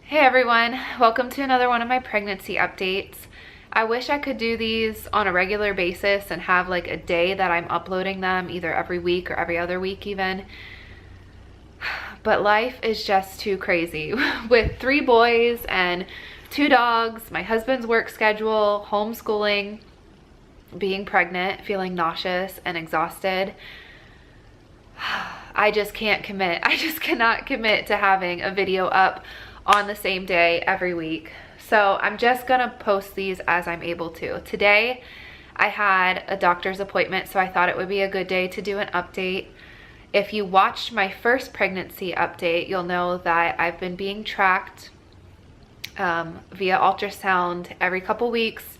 Hey everyone, welcome to another one of my pregnancy updates. I wish I could do these on a regular basis and have like a day that I'm uploading them either every week or every other week even. But life is just too crazy. With 3 boys and 2 dogs, my husband's work schedule, homeschooling, being pregnant, feeling nauseous and exhausted. I just can't commit. I just cannot commit to having a video up on the same day every week. So I'm just gonna post these as I'm able to. Today I had a doctor's appointment, so I thought it would be a good day to do an update. If you watched my first pregnancy update, you'll know that I've been being tracked via ultrasound every couple weeks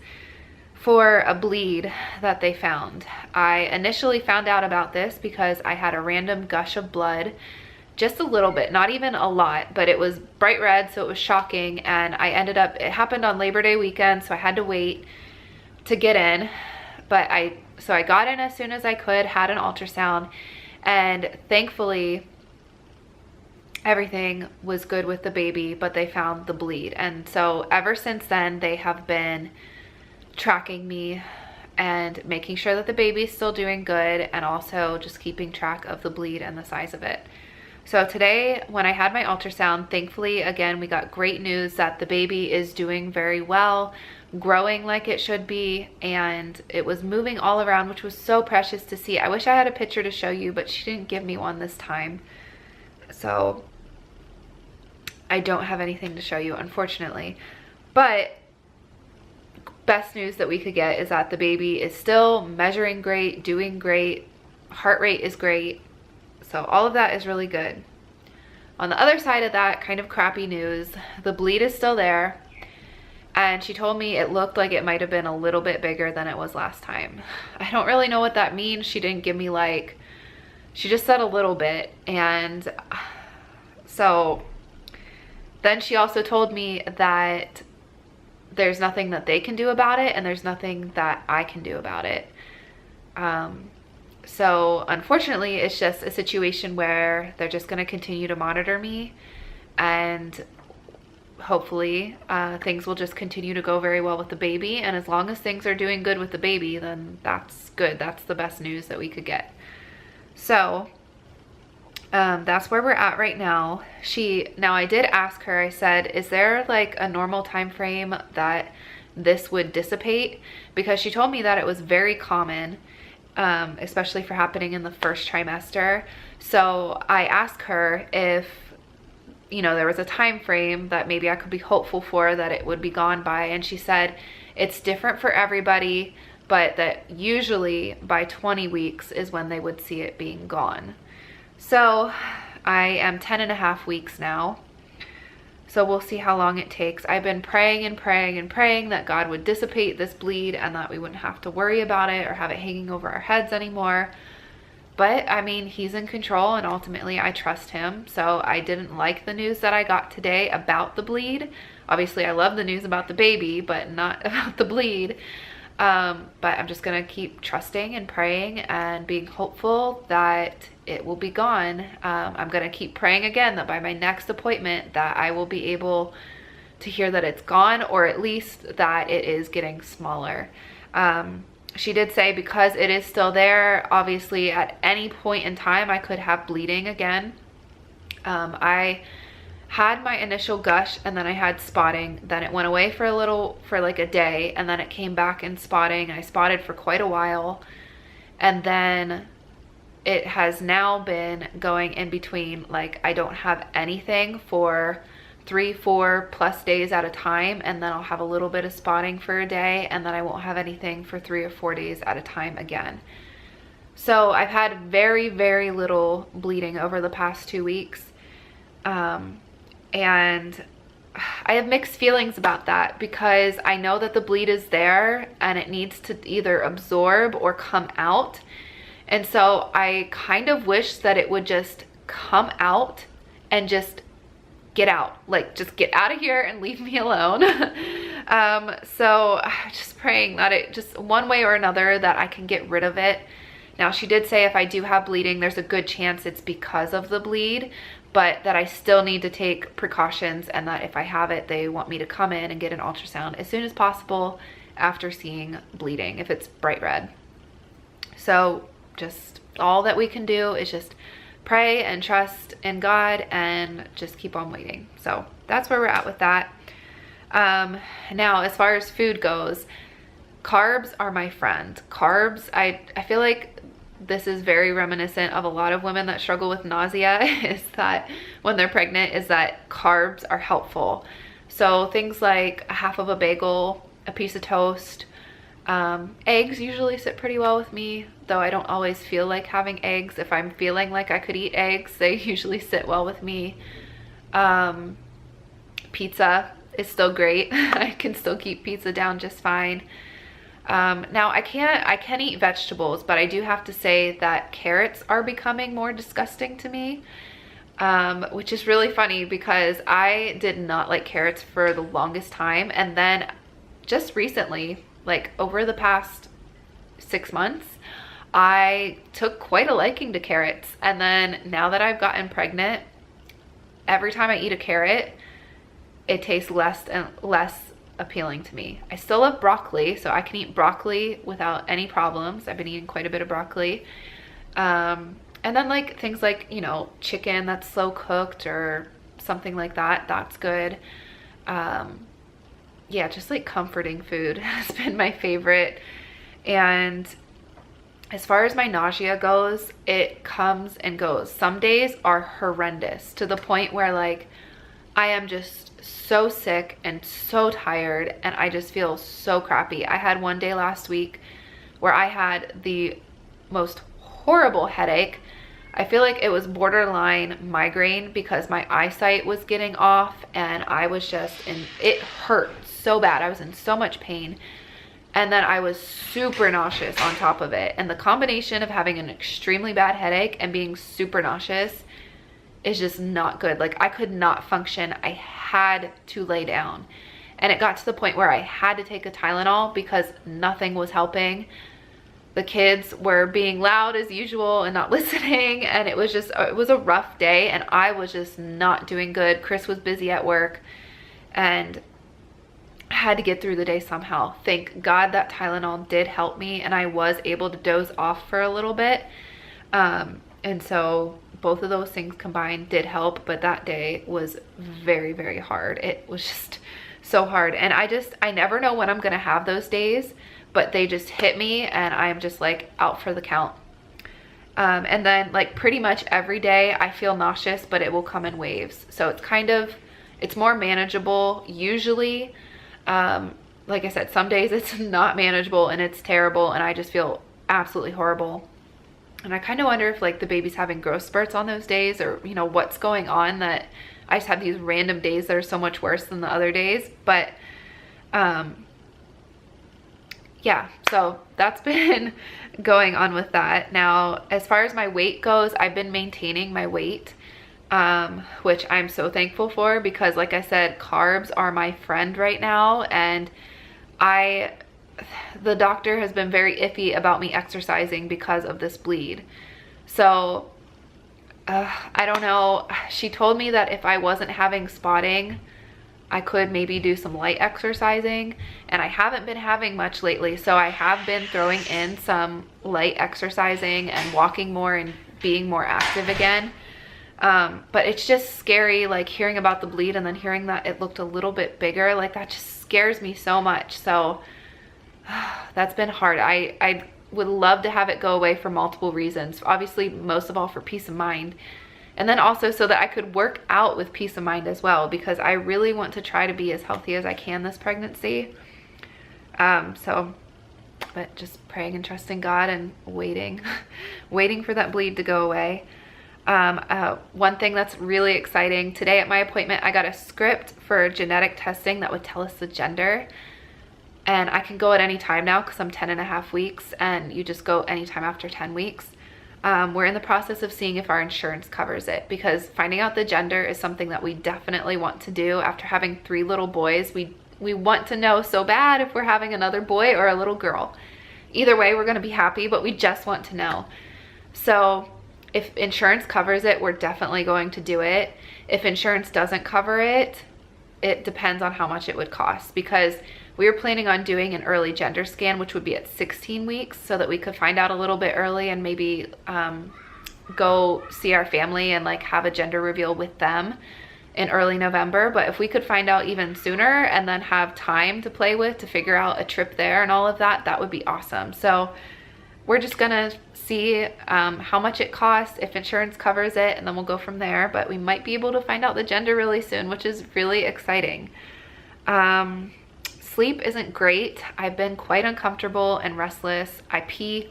for a bleed that they found. I initially found out about this because I had a random gush of blood, just a little bit, not even a lot, but it was bright red, so it was shocking. And I ended up, it happened on Labor Day weekend, so I had to wait to get in. But I got in as soon as I could, had an ultrasound, and thankfully everything was good with the baby, but they found the bleed. And so ever since then, they have been tracking me and making sure that the baby's still doing good, and also just keeping track of the bleed and the size of it. So today, when I had my ultrasound, thankfully, again, we got great news that the baby is doing very well, growing like it should be, and it was moving all around, which was so precious to see. I wish I had a picture to show you, but she didn't give me one this time. So I don't have anything to show you, unfortunately. But best news that we could get is that the baby is still measuring great, doing great, heart rate is great. So all of that is really good. On the other side of that, kind of crappy news, the bleed is still there. And she told me it looked like it might have been a little bit bigger than it was last time. I don't really know what that means. She didn't give me like, she just said a little bit. And so then she also told me that there's nothing that they can do about it, and there's nothing that I can do about it. So unfortunately, it's just a situation where they're just going to continue to monitor me, and hopefully things will just continue to go very well with the baby. And as long as things are doing good with the baby, then that's good. That's the best news that we could get. So that's where we're at right now. Now I did ask her, I said, is there like a normal time frame that this would dissipate? Because she told me that it was very common, especially for happening in the first trimester. So I asked her if, you know, there was a time frame that maybe I could be hopeful for that it would be gone by. And she said it's different for everybody, but that usually by 20 weeks is when they would see it being gone. So I am 10.5 weeks now. So we'll see how long it takes. I've been praying and praying and praying that God would dissipate this bleed and that we wouldn't have to worry about it or have it hanging over our heads anymore. But I mean, he's in control, and ultimately I trust him. So I didn't like the news that I got today about the bleed. Obviously I love the news about the baby, but not about the bleed. But I'm just gonna keep trusting and praying and being hopeful that it will be gone. I'm gonna keep praying again that by my next appointment that I will be able to hear that it's gone, or at least that it is getting smaller. She did say because it is still there, obviously at any point in time I could have bleeding again. I had my initial gush, and then I had spotting. Then it went away for like a day, and then it came back in spotting. I spotted for quite a while, and then it has now been going in between. Like I don't have anything for 3-4 plus days at a time, and then I'll have a little bit of spotting for a day, and then I won't have anything for 3 or 4 days at a time again. So I've had very, very little bleeding over the past 2 weeks. And I have mixed feelings about that, because I know that the bleed is there and it needs to either absorb or come out. And so I kind of wish that it would just come out and just get out, like just get out of here and leave me alone. So just praying that it just one way or another that I can get rid of it. Now she did say if I do have bleeding, there's a good chance it's because of the bleed, but that I still need to take precautions, and that if I have it, they want me to come in and get an ultrasound as soon as possible after seeing bleeding, if it's bright red. So just all that we can do is just pray and trust in God and just keep on waiting. So that's where we're at with that. Now, as far as food goes, carbs are my friend. Carbs, I feel like this is very reminiscent of a lot of women that struggle with nausea, is that when they're pregnant, is that carbs are helpful. So things like a half of a bagel, a piece of toast, eggs usually sit pretty well with me, though I don't always feel like having eggs. If I'm feeling like I could eat eggs, they usually sit well with me. Pizza is still great. I can still keep pizza down just fine. Now I can eat vegetables, but I do have to say that carrots are becoming more disgusting to me, which is really funny because I did not like carrots for the longest time. And then just recently, like over the past 6 months, I took quite a liking to carrots. And then now that I've gotten pregnant, every time I eat a carrot, it tastes less and less appealing to me. I still love broccoli, so I can eat broccoli without any problems. I've been eating quite a bit of broccoli. And then like things like, you know, chicken that's slow cooked or something like that, that's good. Yeah, just like comforting food has been my favorite. And as far as my nausea goes, it comes and goes. Some days are horrendous to the point where like I am just so sick and so tired and I just feel so crappy. I had one day last week where I had the most horrible headache. I feel like it was borderline migraine because my eyesight was getting off and I was just it hurt so bad. I was in so much pain. And then I was super nauseous on top of it. And the combination of having an extremely bad headache and being super nauseous is just not good. Like I could not function. I had to lay down. And it got to the point where I had to take a Tylenol because nothing was helping. The kids were being loud as usual and not listening. And it was a rough day and I was just not doing good. Chris was busy at work and I had to get through the day somehow. Thank God that Tylenol did help me and I was able to doze off for a little bit. And so both of those things combined did help, but that day was very, very hard. It was just so hard. And I never know when I'm gonna have those days, but they just hit me and I'm just like out for the count. And then like pretty much every day I feel nauseous, but it will come in waves. So it's more manageable usually. Like I said, some days it's not manageable and it's terrible and I just feel absolutely horrible. And I kind of wonder if like the baby's having growth spurts on those days, or you know what's going on, that I just have these random days that are so much worse than the other days. But yeah, so that's been going on with that. Now, as far as my weight goes, I've been maintaining my weight, which I'm so thankful for because like I said, carbs are my friend right now. And the doctor has been very iffy about me exercising because of this bleed. So I don't know. She told me that if I wasn't having spotting, I could maybe do some light exercising, and I haven't been having much lately. So I have been throwing in some light exercising and walking more and being more active again. But it's just scary, like hearing about the bleed and then hearing that it looked a little bit bigger, like that just scares me so much. So that's been hard. I would love to have it go away for multiple reasons. Obviously, most of all for peace of mind. And then also so that I could work out with peace of mind as well, because I really want to try to be as healthy as I can this pregnancy. But just praying and trusting God and waiting for that bleed to go away. One thing that's really exciting, today at my appointment, I got a script for genetic testing that would tell us the gender. And I can go at any time now because I'm 10.5 weeks, and you just go anytime after 10 weeks. We're in the process of seeing if our insurance covers it, because finding out the gender is something that we definitely want to do. After having 3 little boys, we want to know so bad if we're having another boy or a little girl. Either way, we're going to be happy, but we just want to know. So If insurance covers it, we're definitely going to do it. If insurance doesn't cover it, it depends on how much it would cost, because we were planning on doing an early gender scan, which would be at 16 weeks, so that we could find out a little bit early and maybe go see our family and like have a gender reveal with them in early November. But if we could find out even sooner and then have time to play with to figure out a trip there and all of that, that would be awesome. So we're just gonna see how much it costs, if insurance covers it, and then we'll go from there. But we might be able to find out the gender really soon, which is really exciting. Sleep isn't great. I've been quite uncomfortable and restless. I pee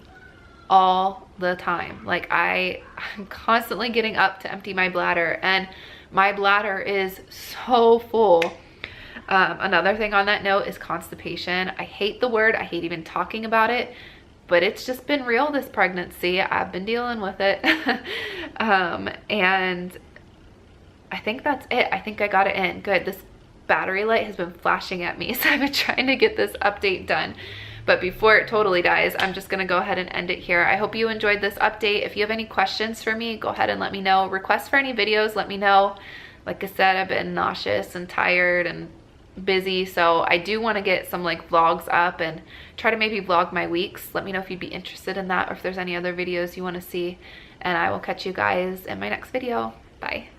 all the time. Like I'm constantly getting up to empty my bladder, and my bladder is so full. Another thing on that note is constipation. I hate the word. I hate even talking about it, but it's just been real this pregnancy. I've been dealing with it. And I think that's it. I think I got it in. Good. This battery light has been flashing at me, so I've been trying to get this update done. But before it totally dies, I'm just gonna go ahead and end it here. I hope you enjoyed this update. If you have any questions for me, go ahead and let me know. Requests for any videos, let me know. Like I said, I've been nauseous and tired and busy, so I do want to get some like vlogs up and try to maybe vlog my weeks. Let me know if you'd be interested in that, or if there's any other videos you want to see, and I will catch you guys in my next video. Bye.